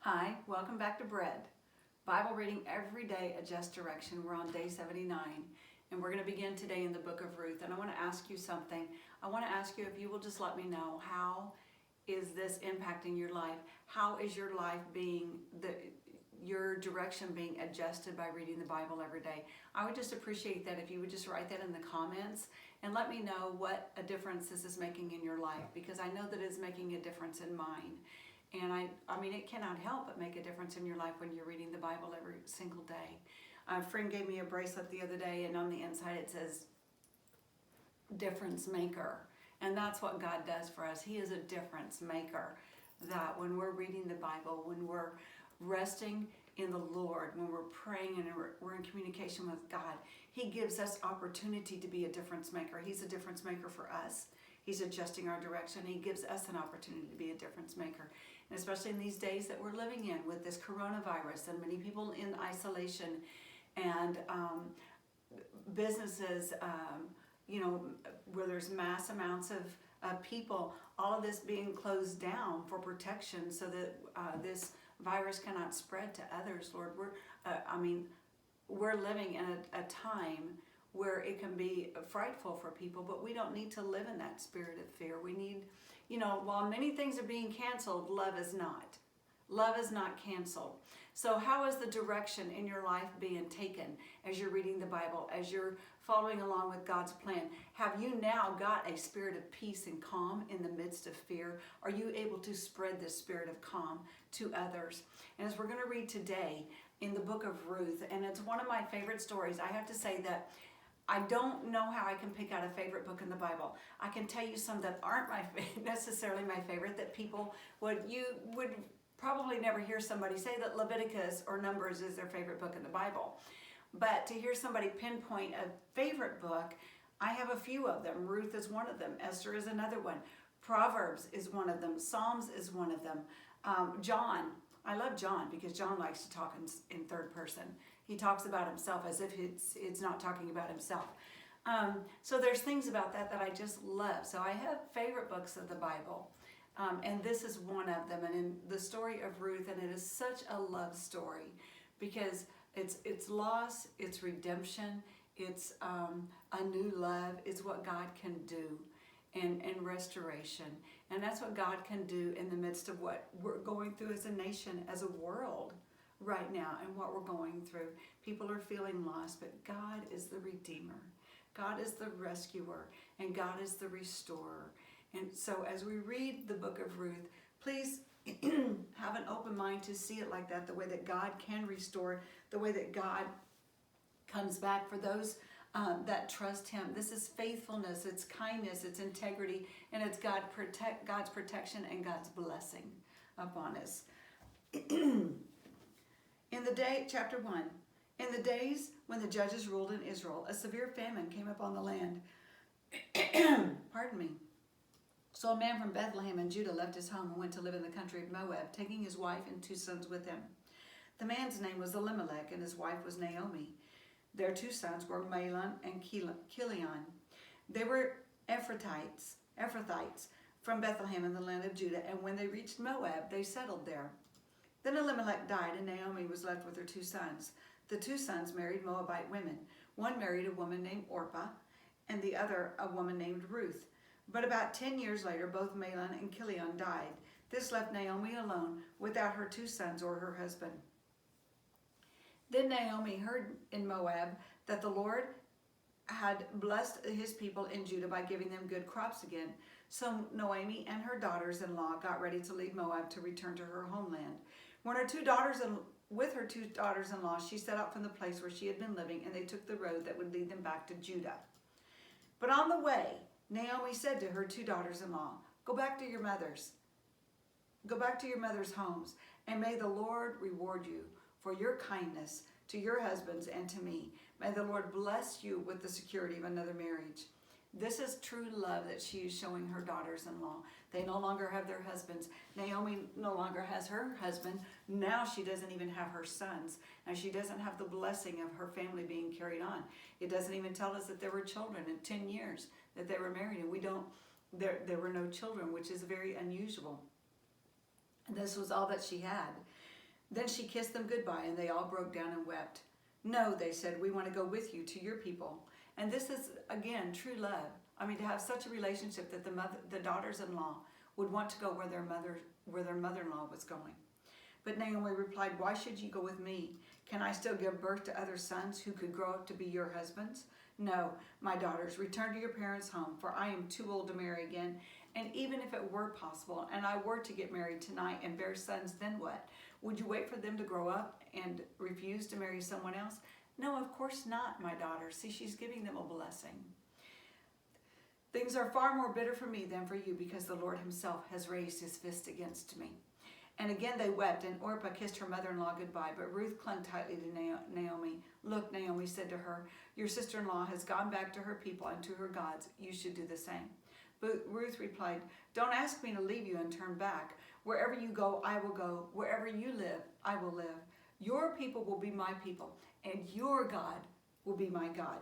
Hi, welcome back to Bread. Bible reading every day, adjust direction. We're on day 79, and we're going to begin today in the book of Ruth. And I want to ask you something. I want to ask you if you will just let me know, how is this impacting your life? How is your life being, your direction being adjusted by reading the Bible every day? I would just appreciate that if you would just write that in the comments and let me know what a difference this is making in your life, because I know that it's making a difference in mine. And I mean, it cannot help but make a difference in your life when you're reading the Bible every single day. A friend gave me a bracelet the other day, and on the inside it says, difference maker. And that's what God does for us. He is a difference maker. That when we're reading the Bible, when we're resting in the Lord, when we're praying and we're in communication with God, He gives us opportunity to be a difference maker. He's a difference maker for us. He's adjusting our direction. He gives us an opportunity to be a difference maker. And especially in these days that we're living in with this coronavirus and many people in isolation and businesses, where there's mass amounts of people, all of this being closed down for protection so that this virus cannot spread to others. Lord, we're living in a time where it can be frightful for people, but we don't need to live in that spirit of fear. We need, while many things are being canceled, love is not. Love is not canceled. So how is the direction in your life being taken as you're reading the Bible, as you're following along with God's plan? Have you now got a spirit of peace and calm in the midst of fear? Are you able to spread this spirit of calm to others? And as we're going to read today in the book of Ruth, and it's one of my favorite stories, I have to say that I don't know how I can pick out a favorite book in the Bible. I can tell you some that aren't necessarily my favorite, that you would probably never hear somebody say that Leviticus or Numbers is their favorite book in the Bible. But to hear somebody pinpoint a favorite book, I have a few of them. Ruth is one of them. Esther is another one. Proverbs is one of them. Psalms is one of them. John. I love John because John likes to talk in third person. He talks about himself as if it's not talking about himself. So there's things about that I just love. So I have favorite books of the Bible. And this is one of them. And in the story of Ruth, and it is such a love story because it's loss, it's redemption, it's a new love. It's what God can do and restoration. And that's what God can do in the midst of what we're going through as a nation, as a world right now, and what we're going through. People are feeling lost, but God is the Redeemer. God is the rescuer, and God is the restorer. And so as we read the book of Ruth, please have an open mind to see it like that, the way that God can restore, the way that God comes back for those that trust Him. This is faithfulness, it's kindness, it's integrity, and it's God's protection and God's blessing upon us. Chapter 1. In the days when the judges ruled in Israel, a severe famine came upon the land. Pardon me. So a man from Bethlehem in Judah left his home and went to live in the country of Moab, taking his wife and 2 sons with him. The man's name was Elimelech, and his wife was Naomi. Their 2 sons were Mahlon and Chilion. They were Ephrathites from Bethlehem in the land of Judah, and when they reached Moab, they settled there. Then Elimelech died, and Naomi was left with her 2 sons. The 2 sons married Moabite women. One married a woman named Orpah, and the other a woman named Ruth. But about 10 years later, both Mahlon and Chilion died. This left Naomi alone, without her 2 sons or her husband. Then Naomi heard in Moab that the Lord had blessed His people in Judah by giving them good crops again. So Naomi and her daughters-in-law got ready to leave Moab to return to her homeland. With her 2 daughters-in-law, she set out from the place where she had been living, and they took the road that would lead them back to Judah. But on the way, Naomi said to her 2 daughters-in-law, Go back to your mother's homes, and may the Lord reward you for your kindness to your husbands and to me. May the Lord bless you with the security of another marriage. This is true love that she is showing her daughters-in-law. They no longer have their husbands. Naomi no longer has her husband. Now she doesn't even have her sons. And she doesn't have the blessing of her family being carried on. It doesn't even tell us that there were children in 10 years that they were married. And there were no children, which is very unusual. And this was all that she had. Then she kissed them goodbye, and they all broke down and wept. No, they said, we want to go with you to your people. And this is, again, true love. I mean, to have such a relationship that the daughters-in-law would want to go where their mother-in-law was going. But Naomi replied, why should you go with me? Can I still give birth to other sons who could grow up to be your husbands? No, my daughters, return to your parents' home, for I am too old to marry again. And even if it were possible, and I were to get married tonight and bear sons, then what? Would you wait for them to grow up and refuse to marry someone else? No, of course not, my daughter. See, she's giving them a blessing. Things are far more bitter for me than for you, because the Lord himself has raised his fist against me. And again they wept, and Orpah kissed her mother-in-law goodbye, but Ruth clung tightly to Naomi. Look, Naomi said to her, your sister-in-law has gone back to her people and to her gods. You should do the same. But Ruth replied, don't ask me to leave you and turn back. Wherever you go, I will go. Wherever you live, I will live. Your people will be my people, and your God will be my God.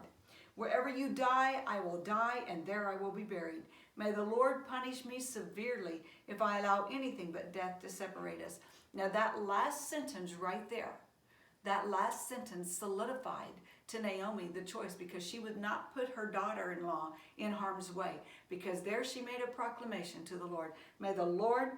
Wherever you die, I will die, and there I will be buried. May the Lord punish me severely if I allow anything but death to separate us. Now that last sentence right there, that last sentence solidified to Naomi the choice, because she would not put her daughter-in-law in harm's way, because there she made a proclamation to the Lord. May the Lord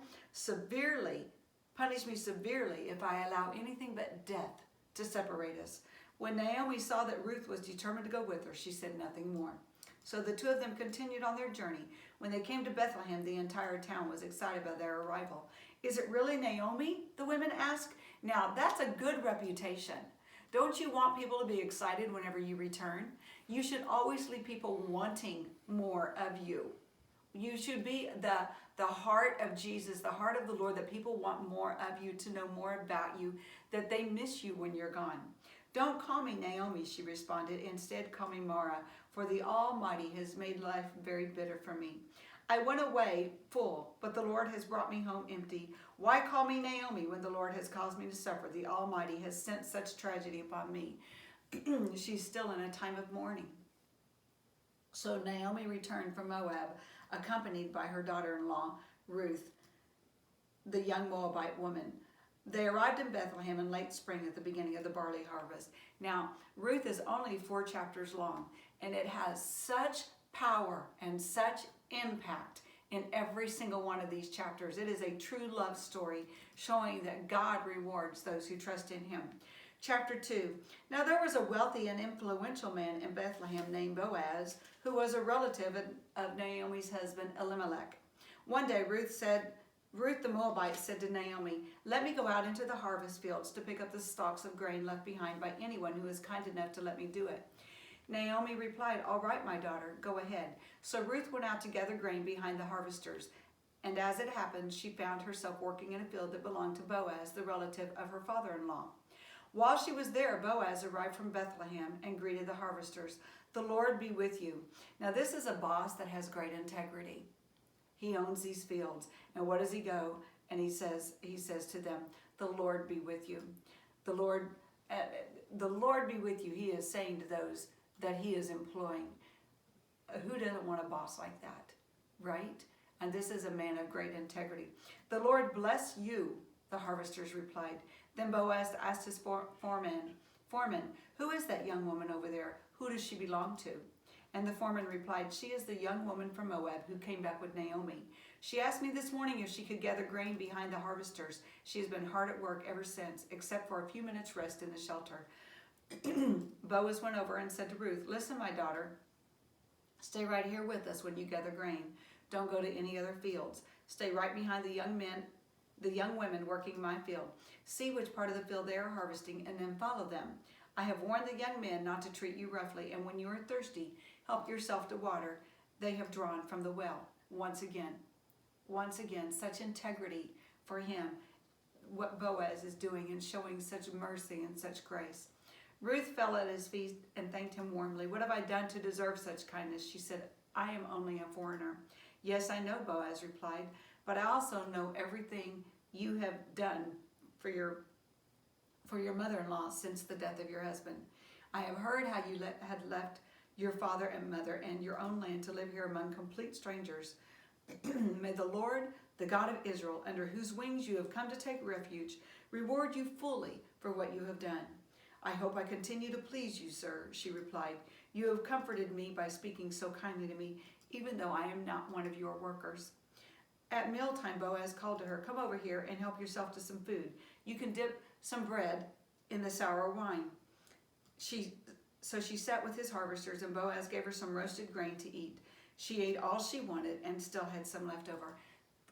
punish me severely if I allow anything but death to separate us. When Naomi saw that Ruth was determined to go with her, she said nothing more. So the two of them continued on their journey. When they came to Bethlehem, the entire town was excited by their arrival. Is it really Naomi? The women asked. Now, that's a good reputation. Don't you want people to be excited whenever you return? You should always leave people wanting more of you. You should be the heart of Jesus, the heart of the Lord, that people want more of you, to know more about you, that they miss you when you're gone. Don't call me Naomi, she responded. Instead, call me Mara, for the Almighty has made life very bitter for me. I went away full, but the Lord has brought me home empty. Why call me Naomi when the Lord has caused me to suffer? The Almighty has sent such tragedy upon me. She's still in a time of mourning. So Naomi returned from Moab, accompanied by her daughter-in-law, Ruth, the young Moabite woman. They arrived in Bethlehem in late spring at the beginning of the barley harvest. Now, Ruth is only 4 chapters long, and it has such power and such impact in every single one of these chapters. It is a true love story showing that God rewards those who trust in him. Chapter 2. Now there was a wealthy and influential man in Bethlehem named Boaz, who was a relative of Naomi's husband Elimelech. One day Ruth the Moabite said to Naomi, let me go out into the harvest fields to pick up the stalks of grain left behind by anyone who is kind enough to let me do it. Naomi replied, all right, my daughter, go ahead. So Ruth went out to gather grain behind the harvesters. And as it happened, she found herself working in a field that belonged to Boaz, the relative of her father-in-law. While she was there, Boaz arrived from Bethlehem and greeted the harvesters. The Lord be with you. Now this is a boss that has great integrity. He owns these fields. And what does he go? And he says to them, the Lord be with you. The Lord be with you. He is saying to those that he is employing. Who doesn't want a boss like that, right? And this is a man of great integrity. The Lord bless you, the harvesters replied. Then Boaz asked his foreman, who is that young woman over there? Who does she belong to? And the foreman replied, she is the young woman from Moab who came back with Naomi. She asked me this morning if she could gather grain behind the harvesters. She has been hard at work ever since, except for a few minutes rest in the shelter. Boaz went over and said to Ruth, listen, my daughter, stay right here with us when you gather grain. Don't go to any other fields. Stay right behind the young women working my field. See which part of the field they are harvesting and then follow them. I have warned the young men not to treat you roughly, and when you are thirsty, help yourself to water they have drawn from the well. Once again, such integrity for him, what Boaz is doing and showing such mercy and such grace. Ruth fell at his feet and thanked him warmly. What have I done to deserve such kindness? She said, I am only a foreigner. Yes, I know, Boaz replied, but I also know everything you have done for your mother-in-law since the death of your husband. I have heard how you had left your father and mother and your own land to live here among complete strangers. May the Lord the God of Israel, under whose wings you have come to take refuge, reward you fully for what you have done. I hope I continue to please you, sir, she replied. You have comforted me by speaking so kindly to me, even though I am not one of your workers. At mealtime, Boaz called to her, come over here and help yourself to some food. You can dip some bread in the sour wine. So she sat with his harvesters, and Boaz gave her some roasted grain to eat. She ate all she wanted and still had some left over.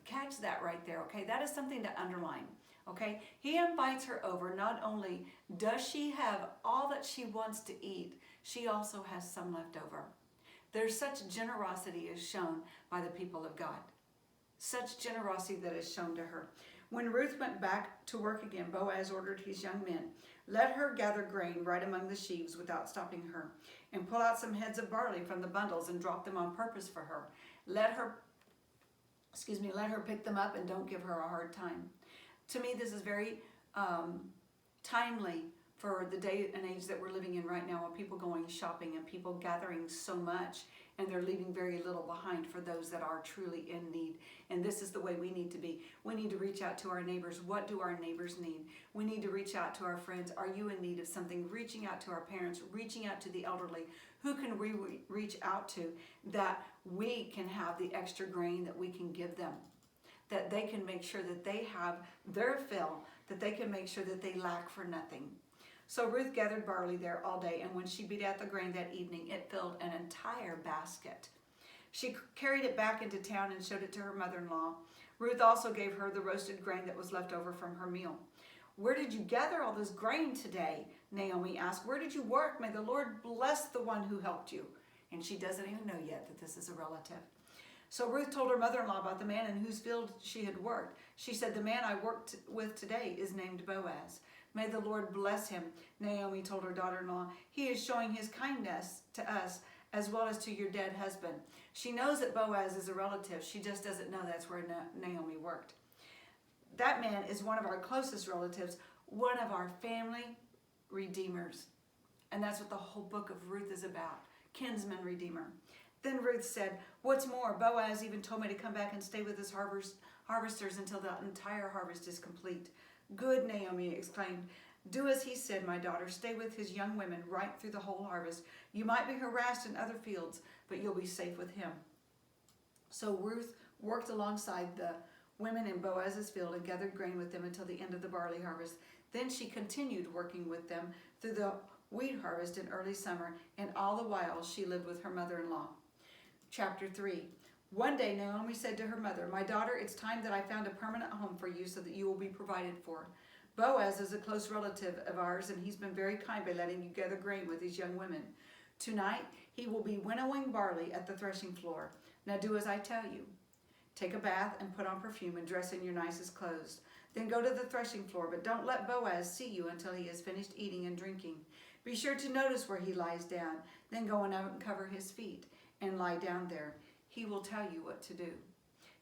Catch that right there, okay? That is something to underline, okay? He invites her over. Not only does she have all that she wants to eat, she also has some left over. There's such generosity is shown by the people of God. Such generosity that is shown to her. When Ruth went back to work again, Boaz ordered his young men, let her gather grain right among the sheaves without stopping her, and pull out some heads of barley from the bundles and drop them on purpose for her. Let her pick them up and don't give her a hard time. To me, this is very timely for the day and age that we're living in right now, with people going shopping and people gathering so much, and they're leaving very little behind for those that are truly in need. And this is the way we need to be. We need to reach out to our neighbors. What do our neighbors need? We need to reach out to our friends. Are you in need of something? Reaching out to our parents, reaching out to the elderly. Who can we reach out to that we can have the extra grain that we can give them? That they can make sure that they have their fill, that they can make sure that they lack for nothing. So Ruth gathered barley there all day, and when she beat out the grain that evening, it filled an entire basket. She carried it back into town and showed it to her mother-in-law. Ruth also gave her the roasted grain that was left over from her meal. Where did you gather all this grain today? Naomi asked. Where did you work? May the Lord bless the one who helped you. And she doesn't even know yet that this is a relative. So Ruth told her mother-in-law about the man in whose field she had worked. She said, the man I worked with today is named Boaz. May the Lord bless him, Naomi told her daughter-in-law. He is showing his kindness to us as well as to your dead husband. She knows that Boaz is a relative. She just doesn't know that's where Naomi worked. That man is one of our closest relatives, one of our family redeemers. And that's what the whole book of Ruth is about, kinsman redeemer. Then Ruth said, what's more, Boaz even told me to come back and stay with his harvesters until the entire harvest is complete. Good, Naomi exclaimed. Do as he said, my daughter. Stay with his young women right through the whole harvest. You might be harassed in other fields, but you'll be safe with him. So Ruth worked alongside the women in Boaz's field and gathered grain with them until the end of the barley harvest. Then she continued working with them through the wheat harvest in early summer, and all the while she lived with her mother-in-law. Chapter 3. One day Naomi said to her mother, my daughter, it's time that I found a permanent home for you so that you will be provided for. Boaz is a close relative of ours, and he's been very kind by letting you gather grain with his young women. Tonight he will be winnowing barley at the threshing floor. Now do as I tell you. Take a bath and put on perfume and dress in your nicest clothes. Then go to the threshing floor, but don't let Boaz see you until he has finished eating and drinking. Be sure to notice where he lies down. Then go and uncover his feet and lie down there. He will tell you what to do.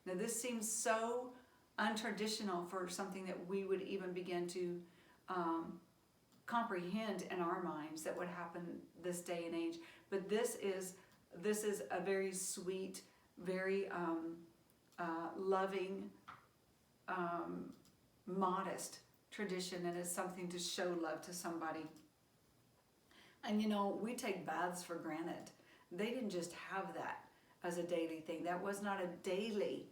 Now this seems so untraditional for something that we would even begin to comprehend in our minds that would happen this day and age. But this is a very sweet, very loving, modest tradition, and it's something to show love to somebody. And you know, we take baths for granted. They didn't just have that as a daily thing. That was not a daily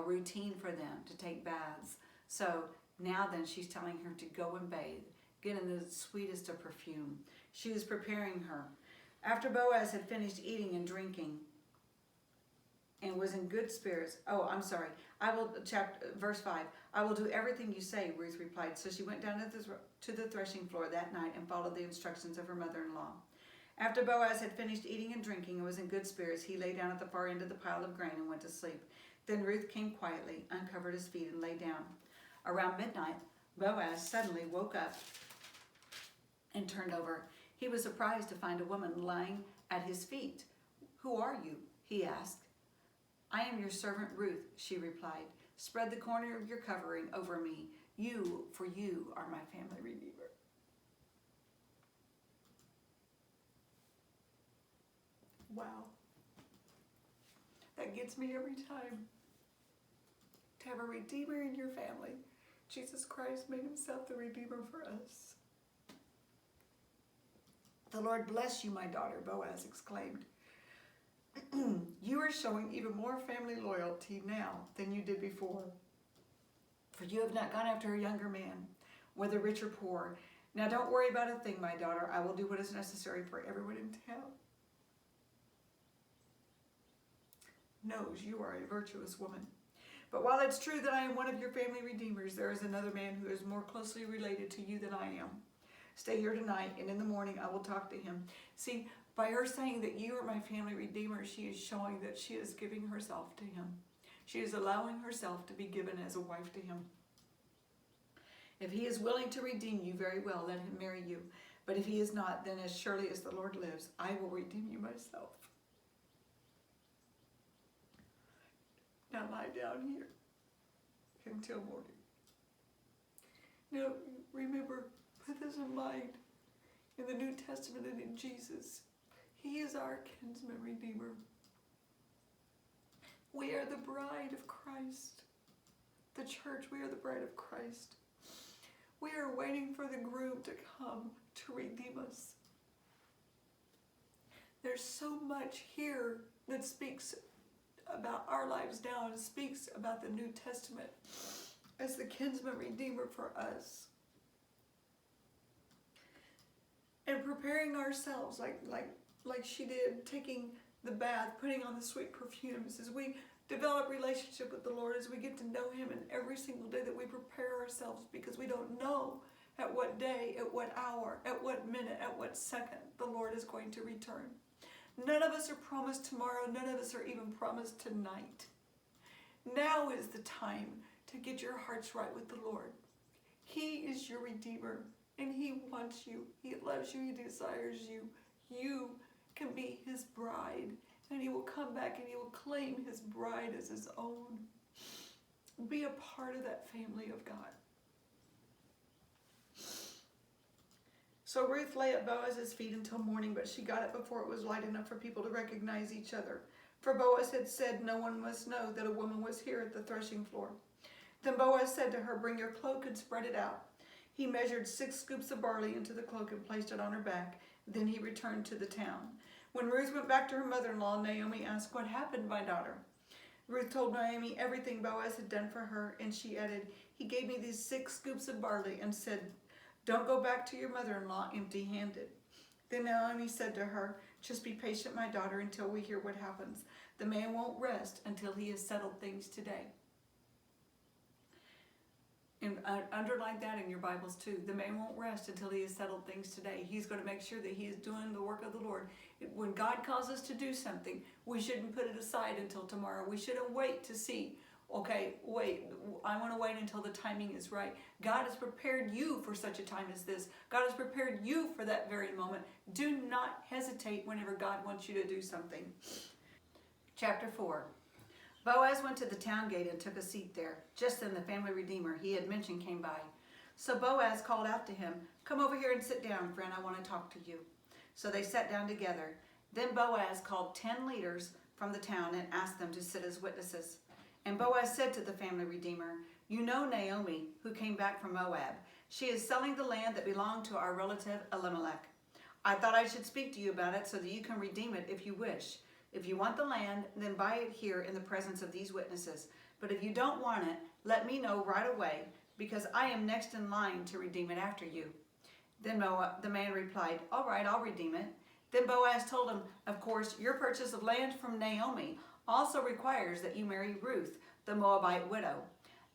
routine for them to take baths. So now then she's telling her to go and bathe, get in the sweetest of perfume. She was preparing her. After Boaz had finished eating and drinking and was in good spirits, verse 5, I will do everything you say, Ruth replied. So she went down to the threshing floor that night and followed the instructions of her mother-in-law. After Boaz had finished eating and drinking and was in good spirits, he lay down at the far end of the pile of grain and went to sleep. Then Ruth came quietly, uncovered his feet, and lay down. Around midnight, Boaz suddenly woke up and turned over. He was surprised to find a woman lying at his feet. Who are you? He asked. I am your servant Ruth, she replied. Spread the corner of your covering over me. For you are my family redeemer. Wow. That gets me every time. to have a Redeemer in your family. Jesus Christ made himself the Redeemer for us. The Lord bless you, my daughter, Boaz exclaimed. You are showing even more family loyalty now than you did before. For you have not gone after a younger man, whether rich or poor. Now don't worry about a thing, my daughter. I will do what is necessary for everyone in town. Knows you are a virtuous woman. But while it's true that I am one of your family redeemers, there is another man who is more closely related to you than I am. Stay here tonight, and in the morning I will talk to him. See, by her saying that you are my family redeemer, she is showing that she is giving herself to him. She is allowing herself to be given as a wife to him. If he is willing to redeem you, very well, let him marry you. But if he is not, then as surely as the Lord lives, I will redeem you myself. Now lie down here until morning. Now remember, put this in mind, in the New Testament and in Jesus, he is our kinsman redeemer. We are the bride of Christ. The church, we are the bride of Christ. We are waiting for the groom to come to redeem us. There's so much here that speaks about our lives now and speaks about the New Testament as the kinsman redeemer for us. And preparing ourselves like she did, taking the bath, putting on the sweet perfumes, as we develop relationship with the Lord, as we get to know him, and every single day that we prepare ourselves, because we don't know at what day, at what hour, at what minute, at what second the Lord is going to return. None of us are promised tomorrow. None of us are even promised tonight. Now is the time to get your hearts right with the Lord. He is your Redeemer, and he wants you. He loves you. He desires you. You can be his bride, and he will come back and he will claim his bride as his own. Be a part of that family of God. So Ruth lay at Boaz's feet until morning, but she got up before it was light enough for people to recognize each other. For Boaz had said, no one must know that a woman was here at the threshing floor. Then Boaz said to her, bring your cloak and spread it out. He measured 6 scoops of barley into the cloak and placed it on her back. Then he returned to the town. When Ruth went back to her mother-in-law, Naomi asked, what happened, my daughter? Ruth told Naomi everything Boaz had done for her, and she added, he gave me these 6 scoops of barley and said, don't go back to your mother-in-law empty-handed. Then Naomi said to her, just be patient, my daughter, until we hear what happens. The man won't rest until he has settled things today. And underline that in your Bibles too. The man won't rest until he has settled things today. He's going to make sure that he is doing the work of the Lord. When God calls us to do something, we shouldn't put it aside until tomorrow. We shouldn't wait to see, okay, wait, I want to wait until the timing is right. God has prepared you for such a time as this. God has prepared you for that very moment. Do not hesitate whenever God wants you to do something. Chapter 4. Boaz went to the town gate and took a seat there. Just then the family redeemer he had mentioned came by. So Boaz called out to him, come over here and sit down, friend, I want to talk to you. So they sat down together. Then Boaz called 10 leaders from the town and asked them to sit as witnesses. And Boaz said to the family redeemer, you know Naomi, who came back from Moab. She is selling the land that belonged to our relative Elimelech. I thought I should speak to you about it so that you can redeem it if you wish. If you want the land, then buy it here in the presence of these witnesses. But if you don't want it, let me know right away, because I am next in line to redeem it after you. Then the man replied, all right, I'll redeem it. Then Boaz told him, of course, your purchase of land from Naomi also requires that you marry Ruth, the Moabite widow.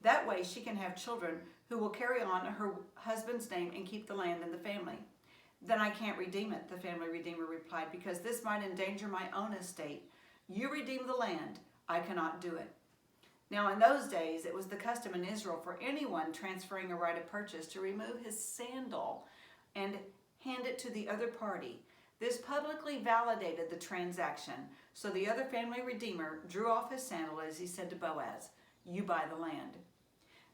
That way she can have children who will carry on her husband's name and keep the land in the family. Then I can't redeem it, the family redeemer replied, because this might endanger my own estate. You redeem the land, I cannot do it. Now in those days, it was the custom in Israel for anyone transferring a right of purchase to remove his sandal and hand it to the other party. This publicly validated the transaction, so the other family redeemer drew off his sandal as he said to Boaz, you buy the land.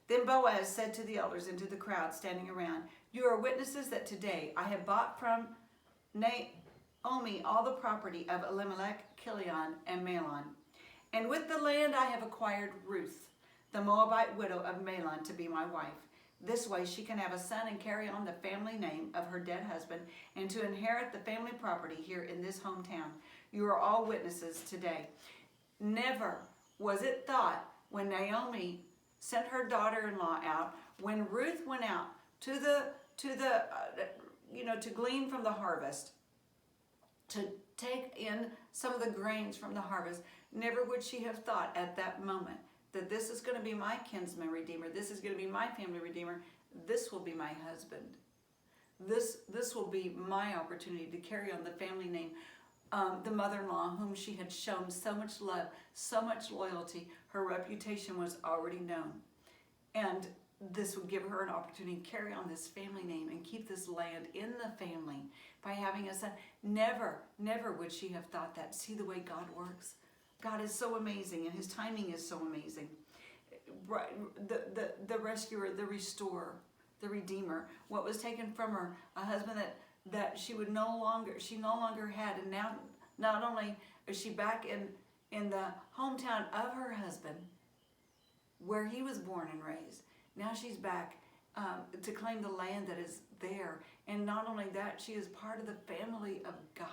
Then Boaz said to the elders and to the crowd standing around, you are witnesses that today I have bought from Naomi all the property of Elimelech, Kilion, and Mahlon. And with the land I have acquired Ruth, the Moabite widow of Mahlon, to be my wife. This way she can have a son and carry on the family name of her dead husband and to inherit the family property here in this hometown. You are all witnesses today. Never was it thought when Naomi sent her daughter-in-law out, when Ruth went out to glean from the harvest, to take in some of the grains from the harvest, never would she have thought at that moment that this is going to be my kinsman redeemer. This is going to be my family redeemer. This will be my husband. This will be my opportunity to carry on the family name. The mother-in-law whom she had shown so much love, so much loyalty, her reputation was already known. And this would give her an opportunity to carry on this family name and keep this land in the family by having a son. Never, never would she have thought that. See the way God works? God is so amazing, and his timing is so amazing. The rescuer, the restorer, the redeemer, what was taken from her, a husband that she no longer had, and now not only is she back in the hometown of her husband, where he was born and raised, now she's back to claim the land that is there. And not only that, she is part of the family of God.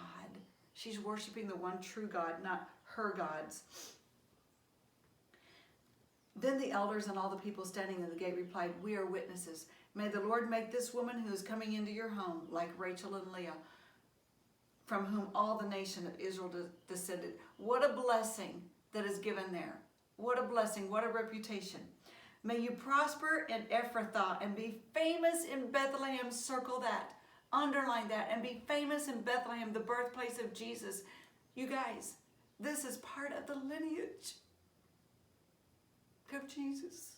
She's worshiping the one true God, not her gods. Then the elders and all the people standing in the gate replied, "We are witnesses. May the Lord make this woman who is coming into your home like Rachel and Leah, from whom all the nation of Israel descended." What a blessing that is given there. What a blessing. What a reputation. May you prosper in Ephrathah and be famous in Bethlehem. Circle that. Underline that. And be famous in Bethlehem, the birthplace of Jesus. You guys, this is part of the lineage of Jesus.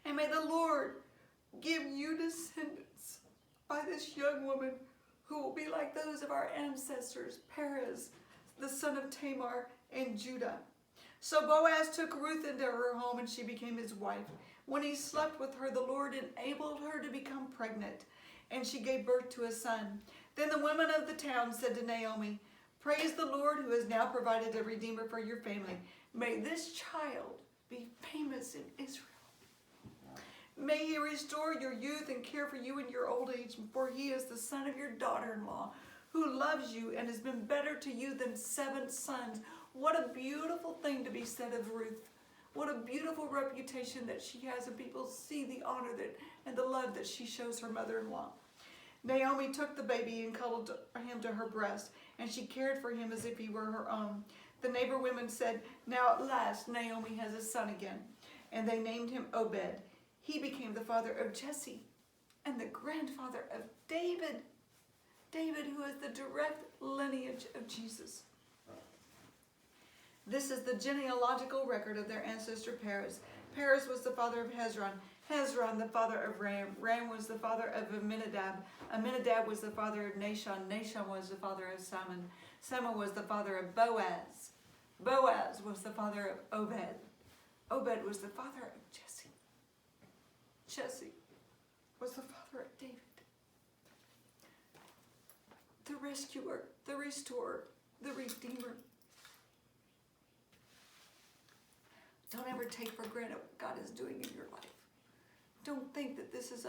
And may the Lord give you descendants by this young woman who will be like those of our ancestors, Perez, the son of Tamar, and Judah. So Boaz took Ruth into her home, and she became his wife. When he slept with her, the Lord enabled her to become pregnant, and she gave birth to a son. Then the women of the town said to Naomi, "Praise the Lord who has now provided a redeemer for your family. May this child be famous in Israel. May he restore your youth and care for you in your old age, for he is the son of your daughter-in-law, who loves you and has been better to you than 7 sons." What a beautiful thing to be said of Ruth. What a beautiful reputation that she has, and people see the honor and the love that she shows her mother-in-law. Naomi took the baby and cuddled him to her breast, and she cared for him as if he were her own. The neighbor women said, "Now at last Naomi has a son again." And they named him Obed. He became the father of Jesse and the grandfather of David. David, who is the direct lineage of Jesus. This is the genealogical record of their ancestor Perez. Perez was the father of Hezron. Hezron, the father of Ram. Ram was the father of Amminadab. Amminadab was the father of Nahshon. Nahshon was the father of Salmon. Salmon was the father of Boaz. Boaz was the father of Obed. Obed was the father of Jesse. Jesse was the father of David. The rescuer, the restorer, the redeemer. Don't ever take for granted what God is doing in your life. Don't think that this is,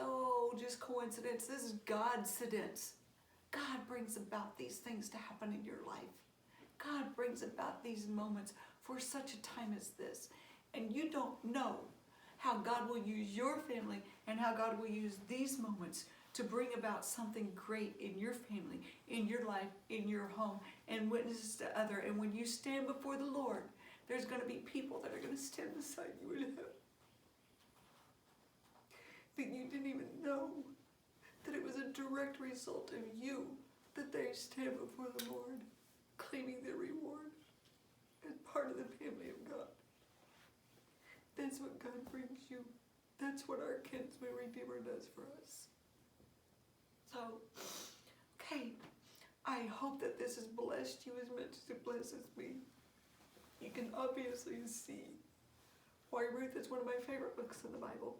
just coincidence. This is God's-cidence. God brings about these things to happen in your life. God brings about these moments for such a time as this. And you don't know how God will use your family and how God will use these moments to bring about something great in your family, in your life, in your home, and witnesses to others. And when you stand before the Lord, there's going to be people that are going to stand beside you in heaven that you didn't even know that it was a direct result of you that they stand before the Lord, claiming their reward as part of the family of God. That's what God brings you. That's what our kinsman redeemer does for us. So, okay, I hope that this has blessed you as much as it blesses me. You can obviously see why Ruth is one of my favorite books in the Bible.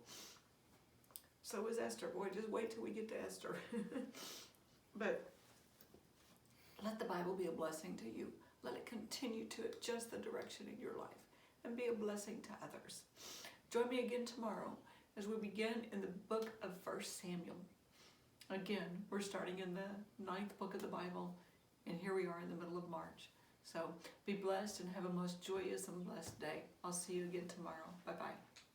So is Esther. Boy, just wait till we get to Esther. But let the Bible be a blessing to you. Let it continue to adjust the direction in your life. and be a blessing to others. Join me again tomorrow as we begin in the book of 1 Samuel. Again, we're starting in the 9th book of the Bible, and here we are in the middle of March. So be blessed and have a most joyous and blessed day. I'll see you again tomorrow. Bye-bye.